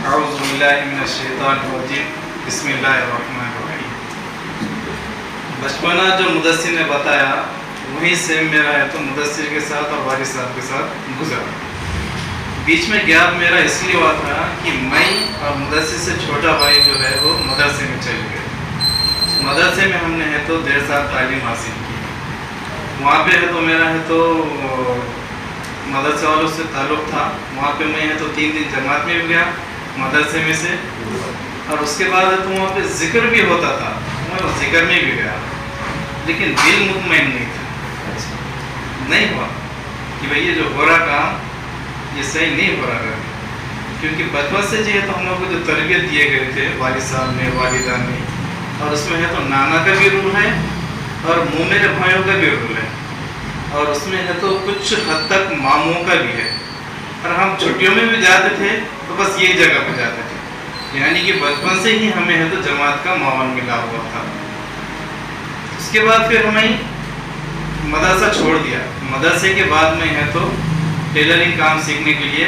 اعوذ باللہ من الشیطان الرجیم بسم اللہ الرحمن الرحیم۔ بچپنا جو مدثر نے بتایا وہیں سے میرا ہے تو مدثر کے ساتھ اور والد صاحب کے ساتھ گزرا۔ بیچ میں گیپ میرا اس لیے ہوا تھا کہ میں اور مدثر سے چھوٹا بھائی جو ہے وہ مدرسے میں چل گئے۔ مدرسے میں ہم نے ہے تو 1.5 سال تعلیم حاصل کی۔ وہاں پہ ہے تو میرا ہے تو مدرسے والوں سے تعلق تھا۔ وہاں پہ میں ہے تو 3 دن جماعت میں بھی گیا مدرسے میں سے، اور اس کے بعد ہے تو وہاں پہ ذکر بھی ہوتا تھا، میں ذکر میں بھی گیا، لیکن دل مطمئن نہیں تھا، نہیں ہوا کہ بھئی یہ جو ہو رہا کام یہ صحیح نہیں ہو رہا ہے، کیونکہ بچپن سے جو ہے تو ہم لوگوں کو جو تربیت دیے گئے تھے والد صاحب نے والدہ نے، اور اس میں ہے تو نانا کا بھی رول ہے اور میرے بھائیوں کا بھی رول ہے، اور اس میں ہے تو کچھ حد تک ماموں کا بھی ہے، اور ہم چھٹیوں میں بھی جاتے تھے تو بس یہی جگہ پہ جاتے تھے، یعنی کہ بچپن سے ہی ہمیں ہے تو جماعت کا ماحول ملا ہوا تھا۔ اس کے بعد پھر ہمیں مدرسہ چھوڑ دیا۔ مدرسے کے بعد میں ہے تو ٹیلرنگ کام سیکھنے کے لیے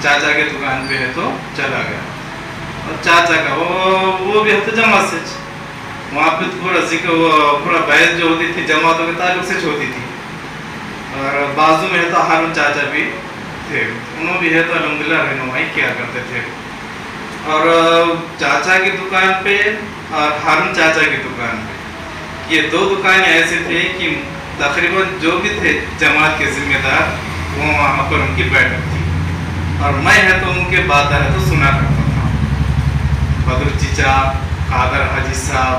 چاچا کے دکان پہ ہے تو چلا گیا، اور چاچا کا وہ بھی ہے تو جماعت سے، وہاں پہ پورا بحث جو ہوتی تھی جماعتوں کے تعلق سے ہوتی تھی، اور بازو میں ہے تو ہارون چاچا بھی تھے، انہوں بھی ہے تو الحمدللہ رہنمائی کیا کرتے تھے، اور چاچا کی دکان پہ اور ہارون چاچا کی دکان پہ یہ 2 دکانیں ایسے تھے کہ تقریباً جو بھی تھے جماعت کے ذمہ دار وہ وہاں پر ان کی بیٹھک تھی، اور میں ہے تو ان کے باتیں ہے تو سنا کرتا تھا۔ بدر چچا، قادر حاجی صاحب،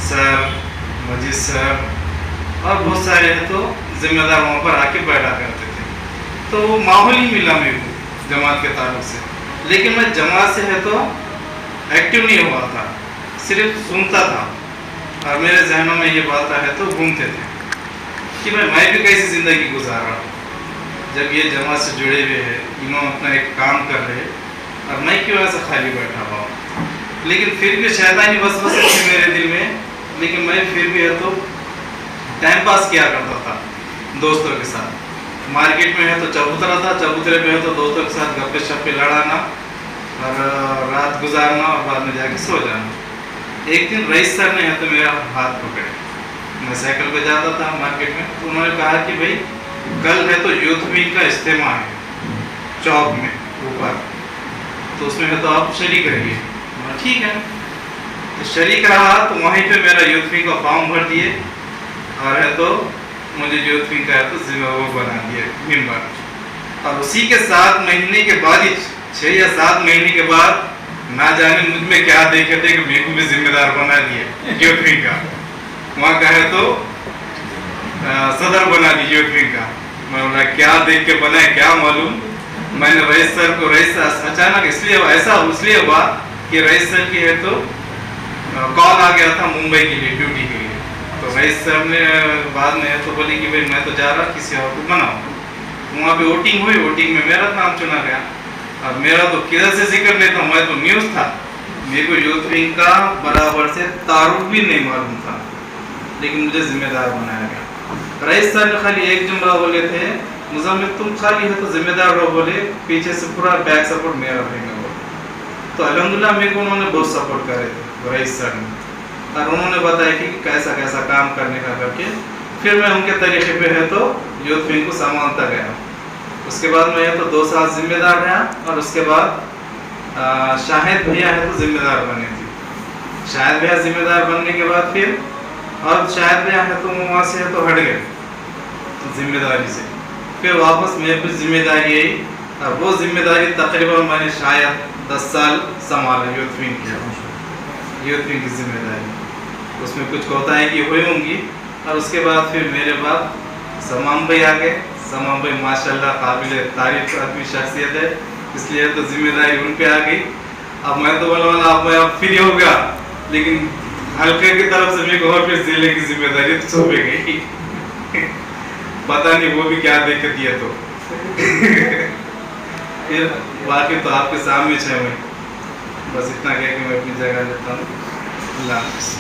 سر مجید سر اور بہت سارے ہیں تو ذمہ دار وہاں پر آ کے بیٹھا کرتے تھے، تو وہ ماحول ہی ملا میرے کو جماعت کے تعلق سے، لیکن میں جماعت سے ہے تو ایکٹیو نہیں ہوا تھا، صرف سنتا تھا، اور میرے ذہنوں میں یہ باتیں ہے تو گھومتے تھے کہ میں بھی کیسی زندگی گزار رہا ہوں جب یہ جماعت سے جڑے ہوئے ہیں، انہوں اپنا ایک کام کر رہے اور میں کیوں ایسا خالی بیٹھا ہوا ہوں۔ لیکن پھر بھی شیطانی وسوسے تھے میرے دل میں، لیکن میں پھر بھی ہے تو ٹائم پاس کیا کرتا تھا دوستوں کے ساتھ۔ مارکیٹ میں ہے تو چبوترا تھا، چبوترے میں ہے تو دوستوں کے ساتھ گپے شپے لڑانا اور رات گزارنا اور بعد میں جا کے سو جانا۔ ایک دن رئیس سر نے ہے تو میرا ہاتھ پکڑے، میں سائیکل پہ جاتا تھا مارکیٹ میں، تو انہوں نے کہا کہ بھائی کل ہے تو یوتھ ونگ کا اجتماع ہے چوک میں اوپر، تو اس میں ہے تو آپ شریک رہیے۔ ٹھیک ہے، تو شریک رہا، تو وہیں پہ میرا یوتھ ونگ کا فارم بھر دیے، اور ہے تو مجھے یوتھ ونگ کا ہے تو ذمہ وہ بنا دیے ممبر، اور اسی کے 7 مہینے کے بعد ہی 6 یا 7 مہینے کے بعد نہ جانے مجھ میں کیا دیکھے تھے کہ میرے کو بھی ذمہ دار بنا دیے یوتھ ونگ کا، وہاں کا ہے تو صدر بنا دی یوتھ ونگ کا۔ میں بولا کیا دیکھ کے بنا ہے کیا معلوم۔ میں نے رئیس سر کو اچانک اس لیے ہوا کہ رئیس سر کی ہے تو کال آ گیا تھا ممبئی کے لیے ڈیوٹی کے لیے، تو رئیس صاحب نے بعد میں ہے تو بولی کہ بھائی میں تو جا رہا کسی اور کو بناؤ۔ وہاں پہ ووٹنگ ہوئی، ووٹنگ میں میرا نام چنا گیا، اور میرا تو کدھر سے ذکر نہیں تھا، میں تو نیوز تھا، میرے کو یوتھ ونگ کا برابر سے تعارف بھی نہیں معلوم تھا، لیکن مجھے ذمہ دار بنایا گیا۔ رئیس صاحب نے خالی ایک جملہ بولے تھے، مزمل تم خالی ہے تو ذمہ دار ہو، بولے پیچھے سے پورا بیک سپورٹ میرا رہے گا، تو الحمدللہ میرے کو انہوں نے بہت سپورٹ کرے تھے رئیس صاحب نے، اور انہوں نے بتایا کہ کیسا کیسا کام کرنے کا کر کے پھر میں ان کے طریقے پہ ہے تو یوتھ ونگ کو سنبھالتا گیا۔ اس کے بعد میں ہے تو 2 سال ذمہ دار رہا، اور اس کے بعد شاہد بھیا ہے تو ذمہ دار بنے تھے۔ شاہد بھیا ذمہ دار بننے کے بعد پھر اور شاہد بھیا ہے تو وہاں سے ہے تو ہٹ گئے ذمہ داری سے، پھر واپس میرے پہ ذمہ داری آئی، اور وہ ذمہ داری تقریباً میں نے شاید 10 سال سنبھالا یوتھ ونگ کیا، یوتھ ونگ کی ذمہ داری، اس میں کچھ کوتاہیاں کی ہوئی ہوں گی، اور اس کے بعد پھر میرے بعد سمام بھائی آ گئے۔ سمام بھائی ماشاءاللہ قابل تعریف آدمی شخصیت ہے، اس لیے تو ذمہ داری ان پہ آ گئی۔ اب میں تو بولا اب میں فری ہو گیا، لیکن حلقے کی طرف سے میرے کو اور پھر ضلع کی ذمہ داری تو سونپی گئی، پتہ نہیں وہ بھی کیا دیکھ کے دیا، تو پھر باقی تو آپ کے سامنے ہے، میں بس اتنا کہہ کے میں اپنی جگہ لیتا ہوں۔ اللہ حافظ۔